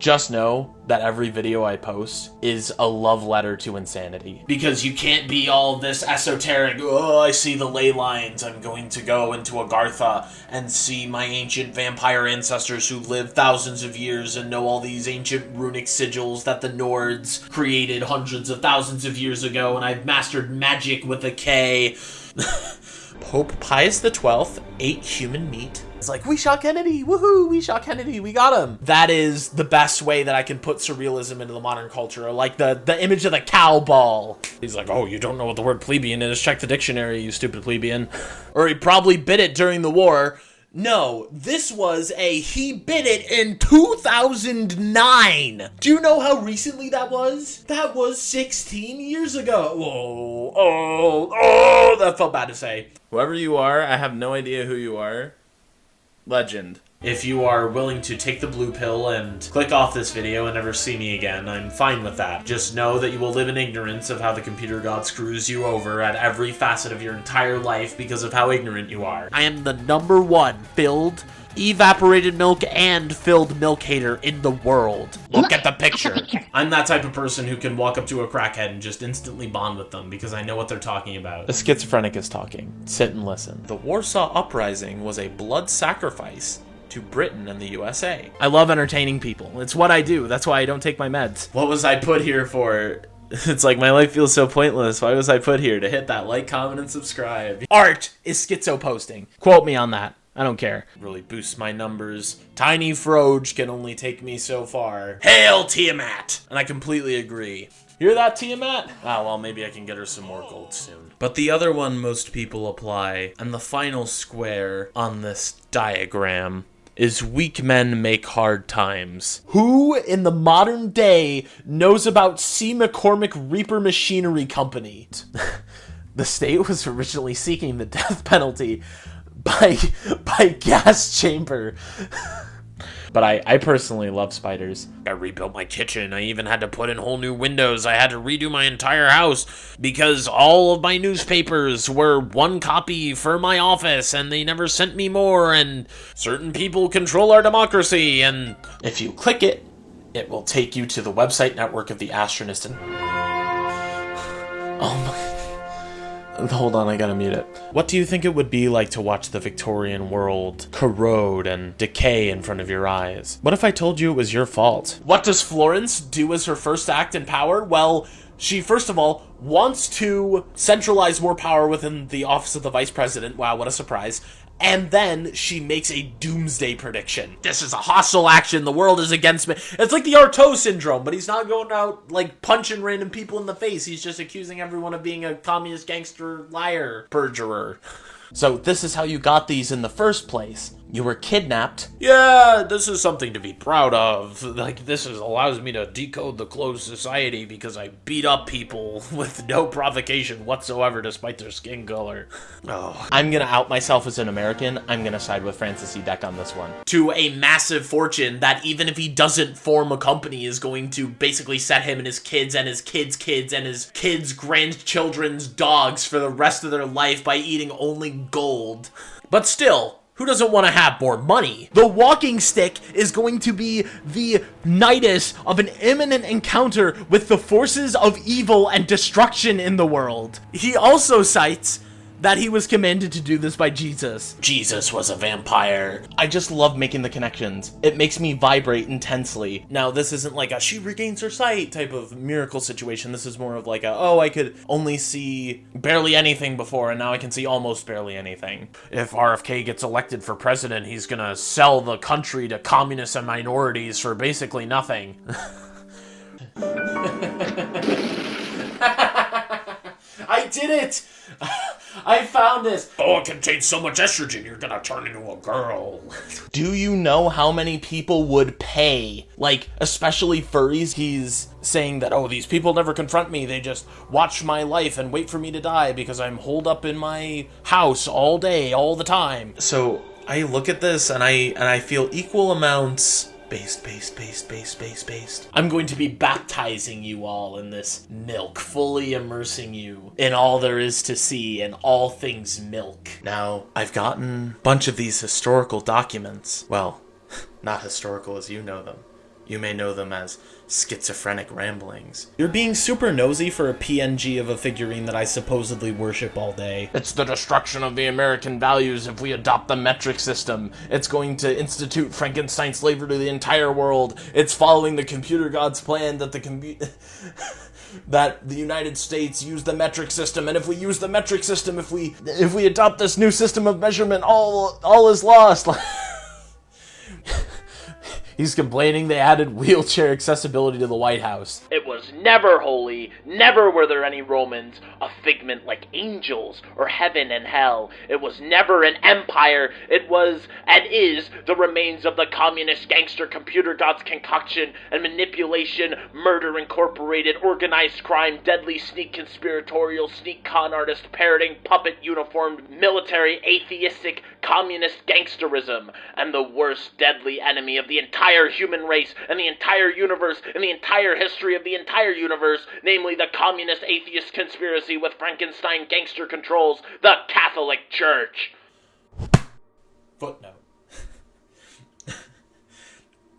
Just know that every video I post is a love letter to insanity. Because you can't be all this esoteric, oh, I see the ley lines, I'm going to go into Agartha and see my ancient vampire ancestors who lived thousands of years and know all these ancient runic sigils that the Nords created hundreds of thousands of years ago, and I've mastered magic with a K. Pope Pius XII ate human meat. It's like, we shot Kennedy, woohoo, we shot Kennedy, we got him. That is the best way that I can put surrealism into the modern culture, or like the image of the cow ball. He's like, oh, you don't know what the word plebeian is, check the dictionary, you stupid plebeian. Or he probably bit it during the war. No, this was he bit it in 2009. Do you know how recently that was? That was 16 years ago. Oh, that felt bad to say. Whoever you are, I have no idea who you are. Legend. If you are willing to take the blue pill and click off this video and never see me again, I'm fine with that. Just know that you will live in ignorance of how the computer god screws you over at every facet of your entire life because of how ignorant you are. I am the #1 filled, evaporated milk, and filled milk hater in the world. Look at the picture. I'm that type of person who can walk up to a crackhead and just instantly bond with them because I know what they're talking about. A schizophrenic is talking. Sit and listen. The Warsaw Uprising was a blood sacrifice to Britain and the USA. I love entertaining people. It's what I do. That's why I don't take my meds. What was I put here for? It's like my life feels so pointless. Why was I put here? To hit that like, comment, and subscribe. Art is schizo posting. Quote me on that. I don't care. Really boosts my numbers. Tiny Froge can only take me so far. Hail Tiamat! And I completely agree. Hear that, Tiamat? Ah, well, maybe I can get her some more gold soon. But the other one most people apply, and the final square on this diagram, is weak men make hard times. Who in the modern day knows about C. McCormick Reaper Machinery Company? The state was originally seeking the death penalty by gas chamber. But I personally love spiders. I rebuilt my kitchen. I even had to put in whole new windows. I had to redo my entire house because all of my newspapers were one copy for my office and they never sent me more, and certain people control our democracy, and if you click it, it will take you to the website network of the Astronist. And oh my... Hold on, I gotta mute it. What do you think it would be like to watch the Victorian world corrode and decay in front of your eyes? What if I told you it was your fault? What does Florence do as her first act in power? Well, she first of all wants to centralize more power within the office of the vice president. Wow, what a surprise. And then she makes a doomsday prediction. This is a hostile action. The world is against me. It's like the Artaud syndrome, but he's not going out like punching random people in the face. He's just accusing everyone of being a communist, gangster, liar, perjurer. So this is how you got these in the first place. You were kidnapped. Yeah, this is something to be proud of. Like, allows me to decode the closed society because I beat up people with no provocation whatsoever despite their skin color. Oh. I'm gonna out myself as an American. I'm gonna side with Francis E. Deck on this one. To a massive fortune that even if he doesn't form a company is going to basically set him and his kids and his kids' kids and his kids' grandchildren's dogs for the rest of their life by eating only gold. But still, who doesn't want to have more money? The walking stick is going to be the nidus of an imminent encounter with the forces of evil and destruction in the world. He also cites that he was commanded to do this by Jesus. Jesus was a vampire. I just love making the connections. It makes me vibrate intensely. Now, this isn't like a she regains her sight type of miracle situation. This is more of like I could only see barely anything before, and now I can see almost barely anything. If RFK gets elected for president, he's gonna sell the country to communists and minorities for basically nothing. I did it! I found this. Oh, it contains so much estrogen, you're gonna turn into a girl. Do you know how many people would pay? Like, especially furries. He's saying that, oh, these people never confront me. They just watch my life and wait for me to die because I'm holed up in my house all day, all the time. So I look at this and I feel equal amounts based. I'm going to be baptizing you all in this milk, fully immersing you in all there is to see and all things milk. Now, I've gotten a bunch of these historical documents. Well, not historical as you know them. You may know them as schizophrenic ramblings. You're being super nosy for a PNG of a figurine that I supposedly worship all day. It's the destruction of the American values if we adopt the metric system. It's going to institute Frankenstein slavery to the entire world. It's following the computer god's plan that that the United States use the metric system, and if we use the metric system, if we adopt this new system of measurement, all is lost. He's complaining they added wheelchair accessibility to the White House. It was never holy, never were there any Romans, a figment like angels or heaven and hell. It was never an empire, it was and is the remains of the communist gangster computer god's concoction and manipulation, murder incorporated, organized crime, deadly sneak conspiratorial, sneak con artist, parroting, puppet uniformed, military, atheistic, communist gangsterism, and the worst deadly enemy of the entire human race and the entire universe and the entire history of the entire universe, namely the communist atheist conspiracy with Frankenstein gangster controls, the Catholic Church. Footnote.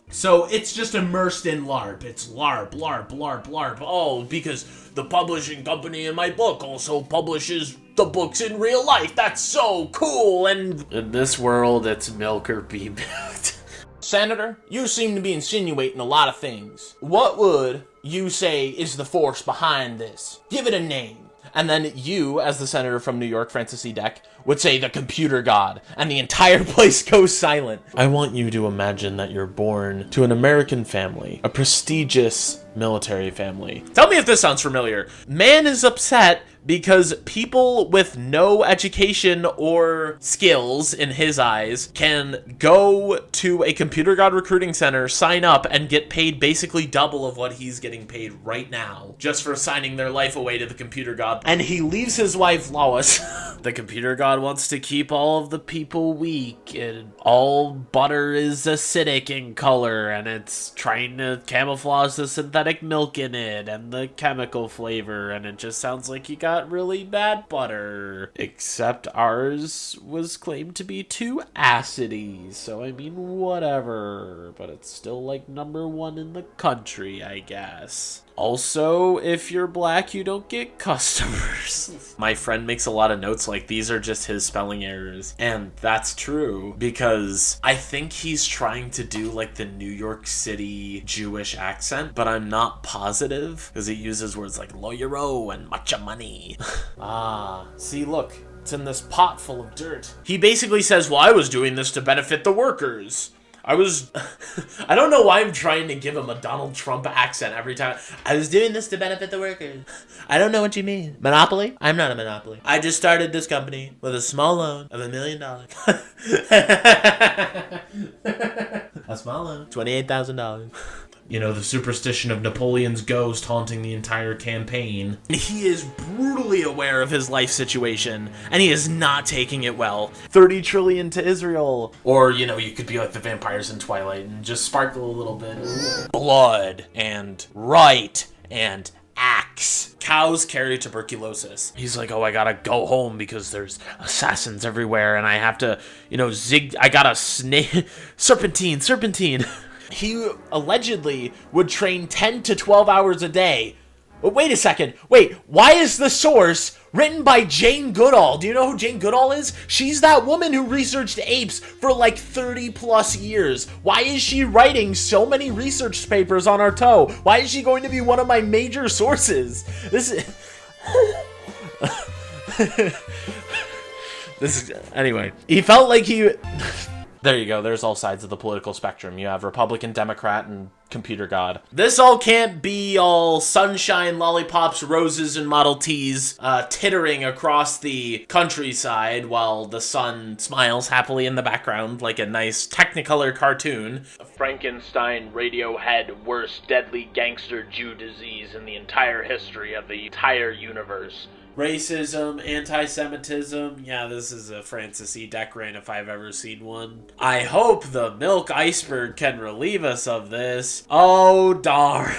So it's just immersed in LARP. It's LARP, LARP, LARP, LARP. Oh, because the publishing company in my book also publishes the books in real life. That's so cool. And in this world, it's milk or be milked. Senator, you seem to be insinuating a lot of things. What would you say is the force behind this? Give it a name. And then you, as the senator from New York, Francis E. Deck, would say the computer god, and the entire place goes silent. I want you to imagine that you're born to an American family, a prestigious military family. Tell me if this sounds familiar. Man is upset because people with no education or skills, in his eyes, can go to a computer god recruiting center, sign up, and get paid basically double of what he's getting paid right now, just for signing their life away to the computer god. And he leaves his wife Lois. The computer god wants to keep all of the people weak, and all butter is acidic in color, and it's trying to camouflage the synthetic milk in it, and the chemical flavor, and it just sounds like you got really bad butter. Except ours was claimed to be too acidy, so I mean, whatever. But it's still like #1 in the country, I guess. Also, if you're black, you don't get customers. My friend makes a lot of notes like these are just his spelling errors. And that's true, because I think he's trying to do like the New York City Jewish accent, but I'm not positive, because he uses words like lawyero and matcha money. Ah, see, look, it's in this pot full of dirt. He basically says, well, I was doing this to benefit the workers. I don't know why I'm trying to give him a Donald Trump accent every time. I was doing this to benefit the workers. I don't know what you mean. Monopoly? I'm not a monopoly. I just started this company with a small loan of $1 million. A small loan. $28,000. You know, the superstition of Napoleon's ghost haunting the entire campaign. He is brutally aware of his life situation, and he is not taking it well. 30 trillion to Israel. Or, you know, you could be like the vampires in Twilight and just sparkle a little bit. Blood and right and axe. Cows carry tuberculosis. He's like, oh, I gotta go home because there's assassins everywhere, and I have to, you know, I gotta snake. Serpentine. He allegedly would train 10 to 12 hours a day. But wait a second. Wait, why is the source written by Jane Goodall? Do you know who Jane Goodall is? She's that woman who researched apes for like 30 plus years. Why is she writing so many research papers on our toe? Why is she going to be one of my major sources? Anyway, he felt like he... There you go, there's all sides of the political spectrum. You have Republican, Democrat, and computer god. This all can't be all sunshine, lollipops, roses, and Model Ts tittering across the countryside while the sun smiles happily in the background like a nice Technicolor cartoon. Frankenstein, Radiohead, worst deadly gangster Jew disease in the entire history of the entire universe. Racism, anti-Semitism. Yeah, this is a Francis E. Deck rant if I've ever seen one. I hope the milk iceberg can relieve us of this. Oh, darn.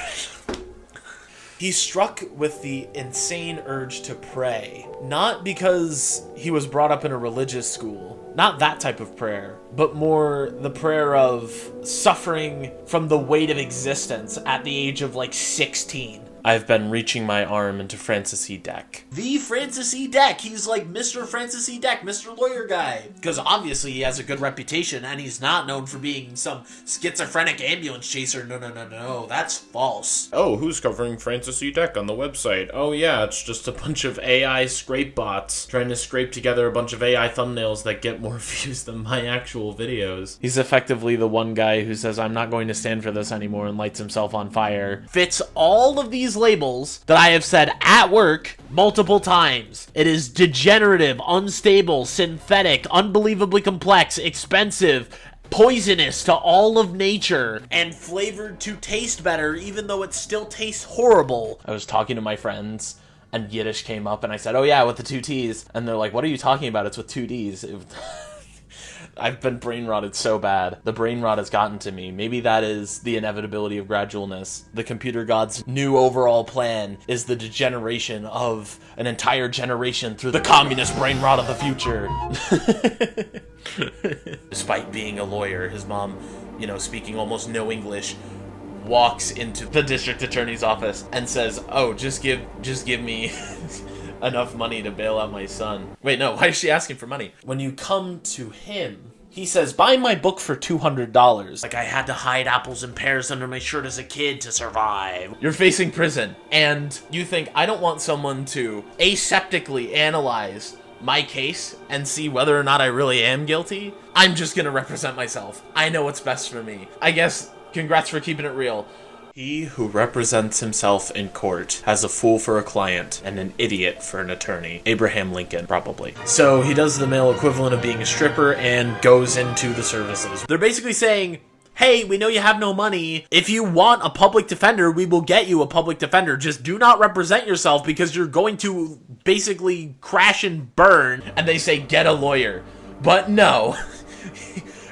He's struck with the insane urge to pray. Not because he was brought up in a religious school, Not that type of prayer, but more the prayer of suffering from the weight of existence at the age of like 16. I've been reaching my arm into Francis E. Deck. The Francis E. Deck. He's like Mr. Francis E. Deck, Mr. Lawyer Guy. Because obviously he has a good reputation and he's not known for being some schizophrenic ambulance chaser. No. That's false. Oh, who's covering Francis E. Deck on the website? Oh yeah, it's just a bunch of AI scrape bots trying to scrape together a bunch of AI thumbnails that get more views than my actual videos. He's effectively the one guy who says, I'm not going to stand for this anymore, and lights himself on fire. Fits all of these labels that I have said at work multiple times. It is degenerative, unstable, synthetic, unbelievably complex, expensive, poisonous to all of nature, and flavored to taste better even though it still tastes horrible. I was talking to my friends and Yiddish came up and I said, oh yeah, with the 2 T's. And they're like, what are you talking about? It's with 2 D's. I've been brain rotted so bad. The brain rot has gotten to me. Maybe that is the inevitability of gradualness. The computer god's new overall plan is the degeneration of an entire generation through the communist brain rot of the future. Despite being a lawyer, his mom, speaking almost no English, walks into the district attorney's office and says, oh, just give me enough money to bail out my son. Wait, no, why is she asking for money? When you come to him, he says, buy my book for $200. Like I had to hide apples and pears under my shirt as a kid to survive. You're facing prison, and you think, I don't want someone to aseptically analyze my case and see whether or not I really am guilty. I'm just gonna represent myself. I know what's best for me. I guess, congrats for keeping it real. He who represents himself in court has a fool for a client and an idiot for an attorney. Abraham Lincoln, probably. So he does the male equivalent of being a stripper and goes into the services. They're basically saying, hey, we know you have no money. If you want a public defender, we will get you a public defender. Just do not represent yourself because you're going to basically crash and burn. And they say, get a lawyer. But no.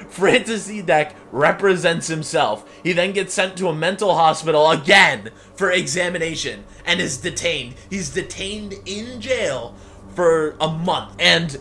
Francis E. Deck represents himself. He then gets sent to a mental hospital again for examination and is detained. He's detained in jail for a month. And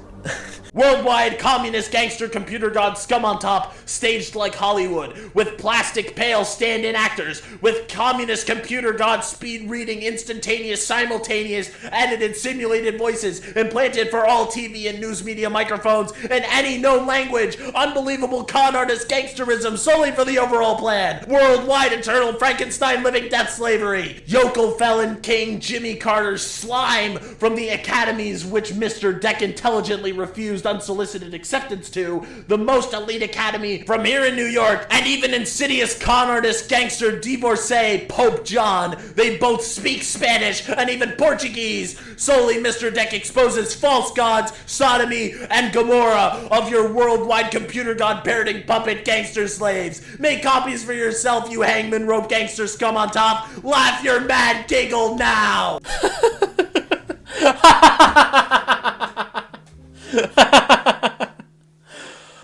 worldwide communist gangster computer god scum on top, staged like Hollywood, with plastic pale stand-in actors, with communist computer god speed reading instantaneous, simultaneous, edited, simulated voices implanted for all TV and news media microphones in any known language, unbelievable con artist gangsterism solely for the overall plan, worldwide eternal Frankenstein living death slavery, yokel felon king Jimmy Carter's slime from the academies which Mr. Deck intelligently refused unsolicited acceptance to, the most elite academy from here in New York, and even insidious con artist gangster divorcee Pope John. They both speak Spanish and even Portuguese. Solely Mr. Deck exposes false gods, sodomy, and Gomorrah of your worldwide computer god parroting puppet gangster slaves. Make copies for yourself, you hangman rope gangster scum on top. Laugh your mad giggle now.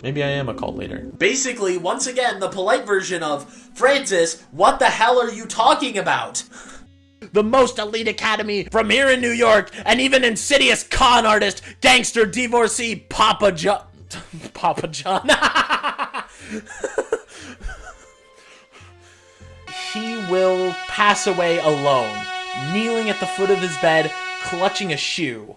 Maybe I am a cult leader. Basically, once again, the polite version of, Francis, what the hell are you talking about? The most elite academy from here in New York, and even insidious con artist, gangster divorcee Papa John. Papa John. He will pass away alone, kneeling at the foot of his bed, clutching a shoe.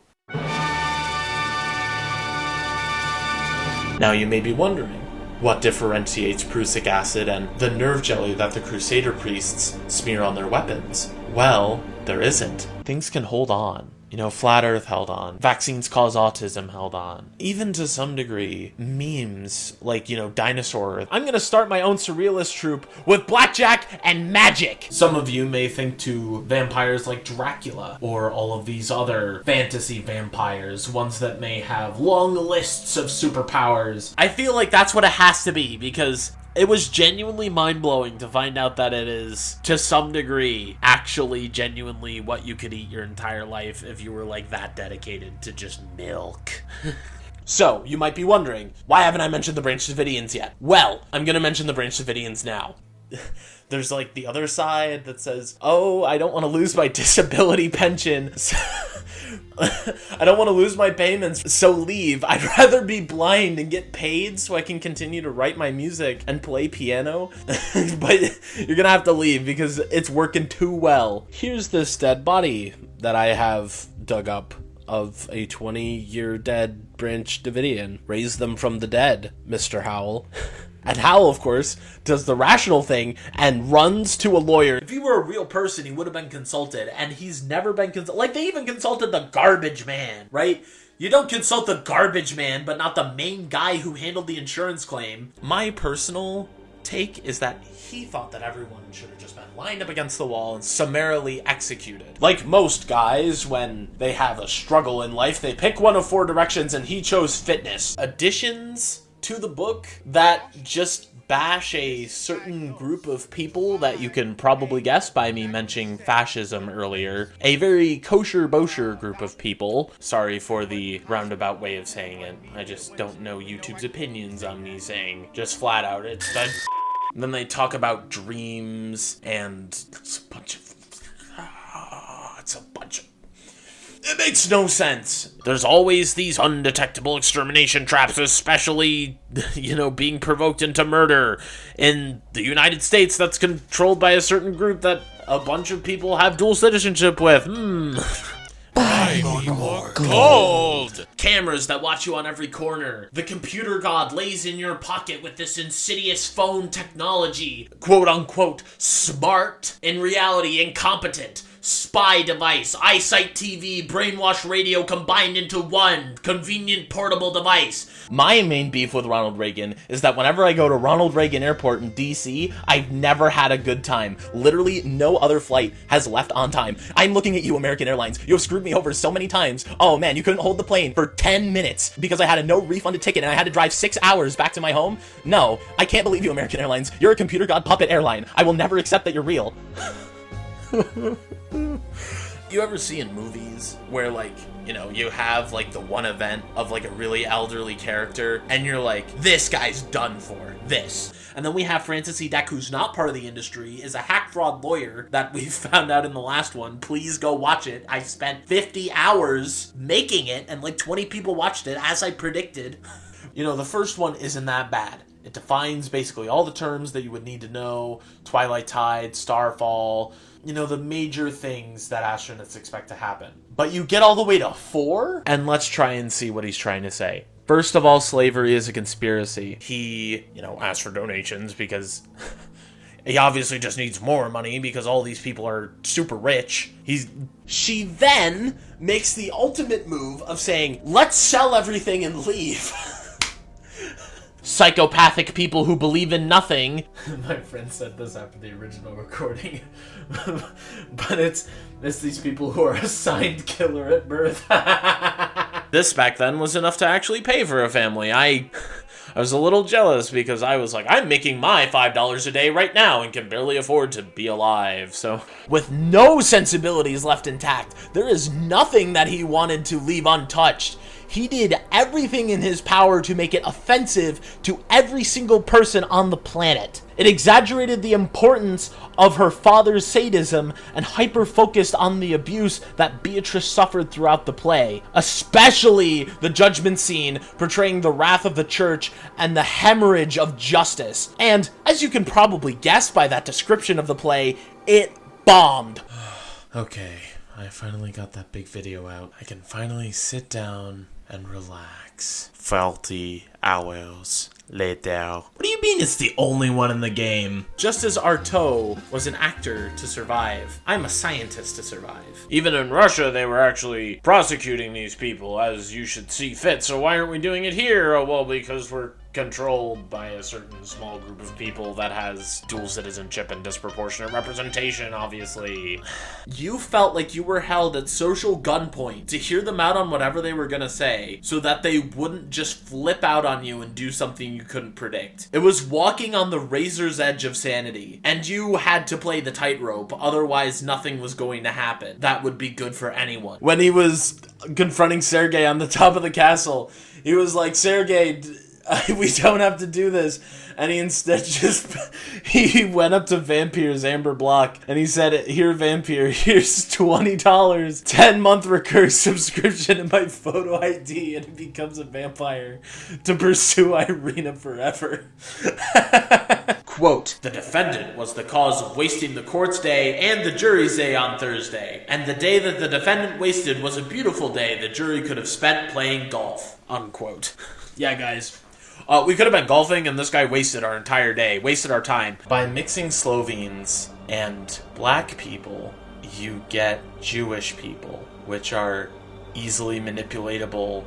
Now you may be wondering, what differentiates prussic acid and the nerve jelly that the Crusader priests smear on their weapons? Well, there isn't. Things can hold on. Flat Earth held on. Vaccines cause autism held on. Even to some degree, memes like, Dinosaur Earth. I'm gonna start my own surrealist troupe with blackjack and magic. Some of you may think to vampires like Dracula or all of these other fantasy vampires, ones that may have long lists of superpowers. I feel like that's what it has to be because it was genuinely mind-blowing to find out that it is, to some degree, actually genuinely what you could eat your entire life if you were, that dedicated to just milk. So, you might be wondering, why haven't I mentioned the Branch Davidians yet? Well, I'm gonna mention the Branch Davidians now. There's, the other side that says, oh, I don't want to lose my disability pension. I don't want to lose my payments, so leave. I'd rather be blind and get paid so I can continue to write my music and play piano. But you're gonna have to leave because it's working too well. Here's this dead body that I have dug up of a 20-year dead Branch Davidian. Raise them from the dead, Mr. Howell. And Howell, of course, does the rational thing and runs to a lawyer. If he were a real person, he would have been consulted, and he's never been consulted. Like, they even consulted the garbage man, right? You don't consult the garbage man, but not the main guy who handled the insurance claim. My personal take is that he thought that everyone should have just been lined up against the wall and summarily executed. Like most guys, when they have a struggle in life, they pick one of 4 directions, and he chose fitness. Additions to the book that just bash a certain group of people that you can probably guess by me mentioning fascism earlier. A very kosher-bosher group of people. Sorry for the roundabout way of saying it. I just don't know YouTube's opinions on me saying just flat out it's done. And then they talk about dreams and it's a bunch of... It makes no sense. There's always these undetectable extermination traps, especially, being provoked into murder. In the United States, that's controlled by a certain group that a bunch of people have dual citizenship with. Buy me more gold! Cameras that watch you on every corner. The computer god lays in your pocket with this insidious phone technology. Quote unquote, smart. In reality, incompetent. Spy device, eyesight TV, brainwash radio combined into one convenient portable device. My main beef with Ronald Reagan is that whenever I go to Ronald Reagan Airport in DC, I've never had a good time. Literally no other flight has left on time. I'm looking at you, American Airlines. You have screwed me over so many times. Oh man, you couldn't hold the plane for 10 minutes because I had a no refunded ticket and I had to drive 6 hours back to my home. No, I can't believe you, American Airlines. You're a computer god puppet airline. I will never accept that you're real. You ever see in movies where, you have, the one event of, a really elderly character, and you're like, this guy's done for, this. And then we have Francis E. Deck, who's not part of the industry, is a hack fraud lawyer that we found out in the last one. Please go watch it. I spent 50 hours making it, and 20 people watched it, as I predicted. The first one isn't that bad. It defines basically all the terms that you would need to know, Twilight Tide, Starfall, the major things that astronauts expect to happen. But you get all the way to 4, and let's try and see what he's trying to say. First of all, slavery is a conspiracy. He, asked for donations because he obviously just needs more money because all these people are super rich. She then makes the ultimate move of saying, let's sell everything and leave. Psychopathic people who believe in nothing. My friend said this after the original recording. But it's these people who are assigned killer at birth. This back then was enough to actually pay for a family. I was a little jealous because I was like, I'm making my $5 a day right now and can barely afford to be alive. So, with no sensibilities left intact, there is nothing that he wanted to leave untouched. He did everything in his power to make it offensive to every single person on the planet. It exaggerated the importance of her father's sadism and hyper-focused on the abuse that Beatrice suffered throughout the play, especially the judgment scene portraying the wrath of the church and the hemorrhage of justice. And, as you can probably guess by that description of the play, it bombed. Okay, I finally got that big video out. I can finally sit down and relax. 40 hours later. What do you mean it's the only one in the game? Just as Artaud was an actor to survive, I'm a scientist to survive. Even in Russia, they were actually prosecuting these people as you should see fit, so why aren't we doing it here? Oh, well, because we're controlled by a certain small group of people that has dual citizenship and disproportionate representation, obviously. You felt like you were held at social gunpoint to hear them out on whatever they were gonna say, so that they wouldn't just flip out on you and do something you couldn't predict. It was walking on the razor's edge of sanity, and you had to play the tightrope, otherwise nothing was going to happen. That would be good for anyone. When he was confronting Sergei on the top of the castle, he was like, Sergei, We don't have to do this. And he instead he went up to Vampir's Amber Block and he said, here, Vampire, here's $20, 10-month recurring subscription and my photo ID, and he becomes a vampire to pursue Irina forever. Quote, the defendant was the cause of wasting the court's day and the jury's day on Thursday. And the day that the defendant wasted was a beautiful day the jury could have spent playing golf. Unquote. Yeah, guys. We could have been golfing, and this guy wasted our entire day, wasted our time. By mixing Slovenes and black people, you get Jewish people, which are easily manipulatable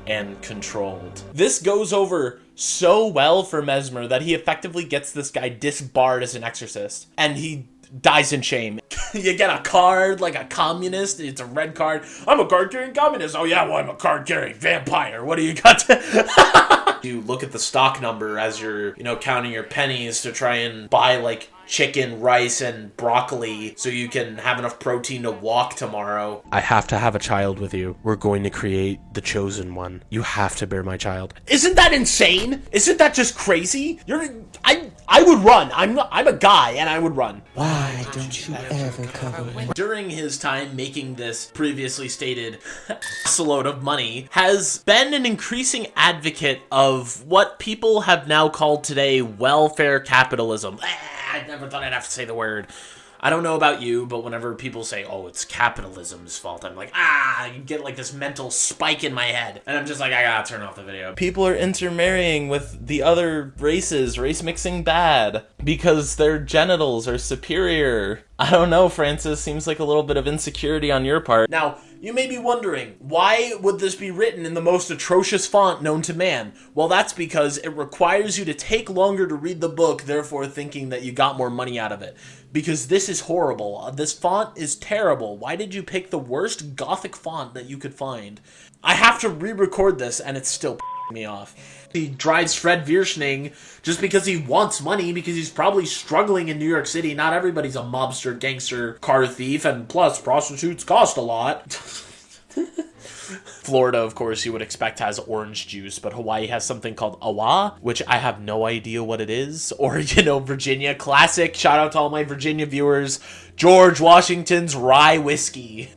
and controlled. This goes over so well for Mesmer that he effectively gets this guy disbarred as an exorcist, and he dies in shame. You get a card like a communist. It's a red card. I'm a card-carrying communist. Oh yeah, well, I'm a card-carrying vampire. What do you got to... You look at the stock number as you're, counting your pennies to try and buy, like, chicken, rice, and broccoli so you can have enough protein to walk tomorrow. I have to have a child with you. We're going to create the chosen one. You have to bear my child. Isn't that insane? Isn't that just crazy? I would run. I'm a guy, and I would run. Why don't you ever cover me? During his time making this previously stated load of money, has been an increasing advocate of what people have now called today welfare capitalism. I never thought I'd have to say the word. I don't know about you, but whenever people say, oh, it's capitalism's fault, I'm like, I get like this mental spike in my head. And I'm just like, I gotta turn off the video. People are intermarrying with the other races, race mixing bad, because their genitals are superior. I don't know, Francis, seems like a little bit of insecurity on your part. Now, you may be wondering, why would this be written in the most atrocious font known to man? Well, that's because it requires you to take longer to read the book, therefore thinking that you got more money out of it. Because this is horrible. This font is terrible. Why did you pick the worst gothic font that you could find? I have to re-record this, and it's still me off. He drives Fred Vierschning just because he wants money, because he's probably struggling in New York City. Not everybody's a mobster, gangster, car thief, and plus, prostitutes cost a lot. Florida, of course, you would expect has orange juice, but Hawaii has something called awa, which I have no idea what it is. Or, Virginia, classic. Shout out to all my Virginia viewers. George Washington's rye whiskey.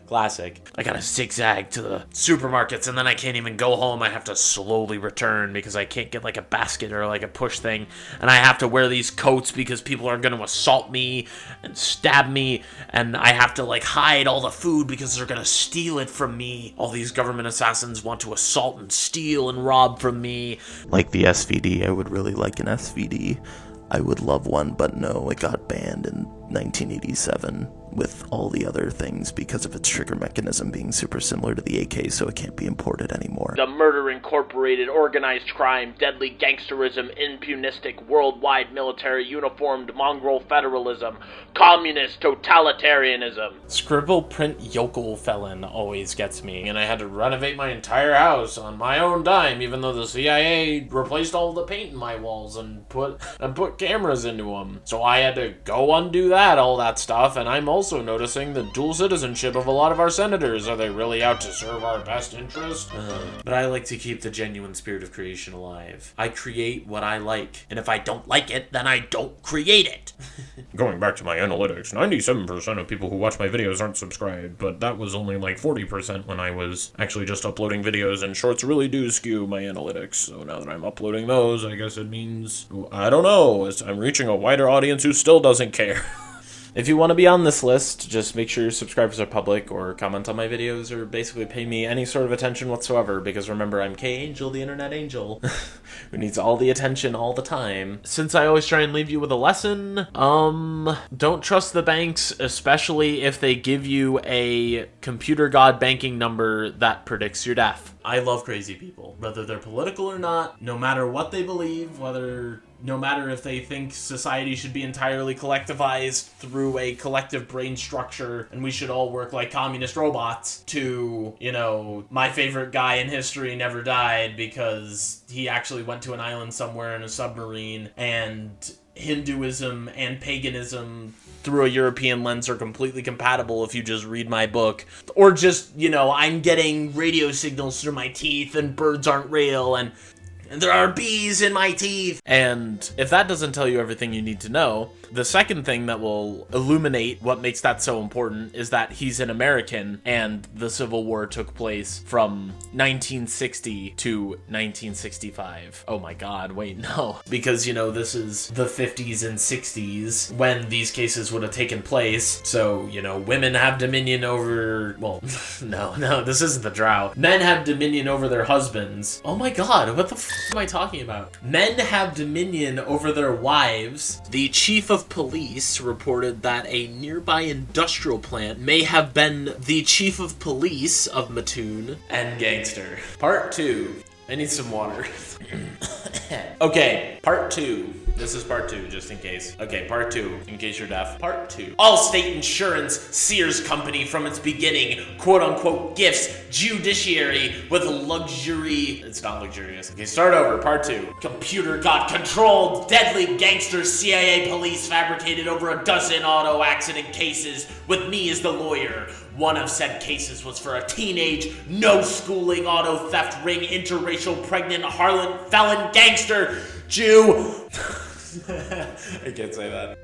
Classic. I gotta zigzag to the supermarkets, and then I can't even go home. I have to slowly return because I can't get like a basket or like a push thing, and I have to wear these coats because people are gonna assault me and stab me, and I have to like hide all the food because they're gonna steal it from me. All these government assassins want to assault and steal and rob from me. Like the SVD, I would really like an SVD. I would love one, but no, it got banned in 1987 with all the other things because of its trigger mechanism being super similar to the AK, so it can't be imported anymore. The Murder Incorporated, organized crime, deadly gangsterism, impunistic, worldwide military, uniformed mongrel federalism, communist totalitarianism. Scribble print yokel felon always gets me, and I had to renovate my entire house on my own dime, even though the CIA replaced all the paint in my walls and put cameras into them. So I had to go undo all that stuff, and I'm also noticing the dual citizenship of a lot of our senators. Are they really out to serve our best interest? But I like to keep the genuine spirit of creation alive. I create what I like, and if I don't like it, then I don't create it. Going back to my analytics, 97% of people who watch my videos aren't subscribed, but that was only like 40% when I was actually just uploading videos, and shorts really do skew my analytics. So now that I'm uploading those, I guess it means, I don't know, I'm reaching a wider audience who still doesn't care. If you want to be on this list, just make sure your subscribers are public or comment on my videos or basically pay me any sort of attention whatsoever, because remember, I'm K-Angel, the internet angel, who needs all the attention all the time. Since I always try and leave you with a lesson, don't trust the banks, especially if they give you a computer god banking number that predicts your death. I love crazy people, whether they're political or not, no matter what they believe, no matter if they think society should be entirely collectivized through a collective brain structure and we should all work like communist robots, to, my favorite guy in history never died because he actually went to an island somewhere in a submarine, and Hinduism and paganism through a European lens are completely compatible if you just read my book. Or just, I'm getting radio signals through my teeth and birds aren't real, and and there are bees in my teeth. And if that doesn't tell you everything you need to know, the second thing that will illuminate what makes that so important is that he's an American, and the Civil War took place from 1960 to 1965. Oh my god, wait, no. Because, you know, this is the 50s and 60s when these cases would have taken place. So, you know, women have dominion over, well, no, this isn't the Drow. Men have dominion over their husbands. Oh my god, what the am I talking about? Men have dominion over their wives. The chief of police reported that a nearby industrial plant may have been the chief of police of Mattoon and Gangster. Part 2. I need some water. Okay, part 2. This is part 2, just in case. Okay, part 2, in case you're deaf. Part 2. Allstate Insurance, Sears Company from its beginning, quote-unquote gifts, judiciary with luxury. It's not luxurious. Okay, start over, part 2. Computer got controlled. Deadly gangsters, CIA police fabricated over a dozen auto accident cases with me as the lawyer. One of said cases was for a teenage, no-schooling auto theft ring, interracial, pregnant, harlot, felon, gangster, Jew. I can't say that.